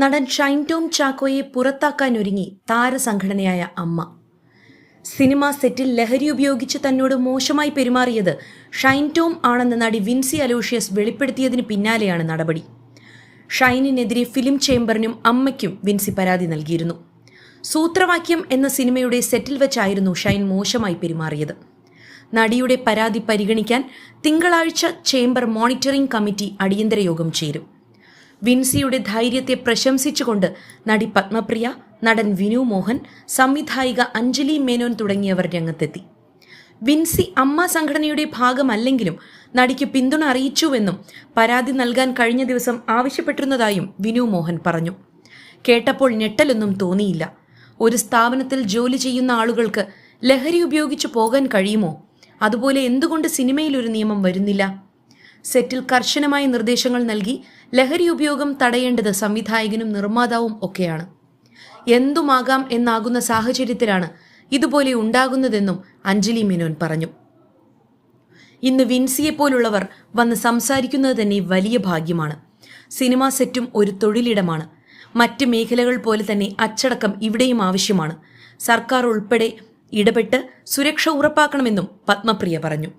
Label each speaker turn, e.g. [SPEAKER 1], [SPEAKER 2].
[SPEAKER 1] നടൻ ഷൈൻ ടോം ചാക്കോയെ പുറത്താക്കാനൊരുങ്ങി താരസംഘടനയായ അമ്മ. സിനിമാ സെറ്റിൽ ലഹരി ഉപയോഗിച്ച് തന്നോട് മോശമായി പെരുമാറിയത് ഷൈൻ ടോം ആണെന്ന് നടി വിൻസി അലോഷ്യസ് വെളിപ്പെടുത്തിയതിന് പിന്നാലെയാണ് നടപടി. ഷൈനിനെതിരെ ഫിലിം ചേംബറിനും അമ്മയ്ക്കും വിൻസി പരാതി നൽകിയിരുന്നു. സൂത്രവാക്യം എന്ന സിനിമയുടെ സെറ്റിൽ വെച്ചായിരുന്നു ഷൈൻ മോശമായി പെരുമാറിയത്. നടിയുടെ പരാതി പരിഗണിക്കാൻ തിങ്കളാഴ്ച ചേംബർ മോണിറ്ററിംഗ് കമ്മിറ്റി അടിയന്തര യോഗം ചേരും. വിൻസിയുടെ ധൈര്യത്തെ പ്രശംസിച്ചുകൊണ്ട് നടി പത്മപ്രിയ, നടൻ വിനു മോഹൻ, സംവിധായിക അഞ്ജലി മേനോൻ തുടങ്ങിയവർ രംഗത്തെത്തി. വിൻസി അമ്മ സംഘടനയുടെ ഭാഗമല്ലെങ്കിലും നടിക്ക് പിന്തുണ അറിയിച്ചുവെന്നും പരാതി നൽകാൻ കഴിഞ്ഞ ദിവസം ആവശ്യപ്പെട്ടിരുന്നതായും വിനു മോഹൻ പറഞ്ഞു. കേട്ടപ്പോൾ ഞെട്ടലൊന്നും തോന്നിയില്ല. ഒരു സ്ഥാപനത്തിൽ ജോലി ചെയ്യുന്ന ആളുകൾക്ക് ലഹരി ഉപയോഗിച്ചു പോകാൻ കഴിയുമോ? അതുപോലെ എന്തുകൊണ്ട് സിനിമയിൽ ഒരു നിയമം വരുന്നില്ല? സെറ്റിൽ കർശനമായ നിർദ്ദേശങ്ങൾ നൽകി ലഹരി ഉപയോഗം തടയേണ്ടത് സംവിധായകനും നിർമ്മാതാവും ഒക്കെയാണ്. എന്തുമാകാം എന്നാകുന്ന സാഹചര്യത്തിലാണ് ഇതുപോലെ ഉണ്ടാകുന്നതെന്നും അഞ്ജലി മേനോൻ പറഞ്ഞു. ഇന്ന് വിൻസിയെപ്പോലുള്ളവർ വന്ന് സംസാരിക്കുന്നത് തന്നെ വലിയ ഭാഗ്യമാണ്. സിനിമാ സെറ്റും ഒരു തൊഴിലിടമാണ്. മറ്റ് മേഖലകൾ പോലെ തന്നെ അച്ചടക്കം ഇവിടെയും ആവശ്യമാണ്. സർക്കാർ ഉൾപ്പെടെ ഇടപെട്ട് സുരക്ഷ ഉറപ്പാക്കണമെന്നും പത്മപ്രിയ പറഞ്ഞു.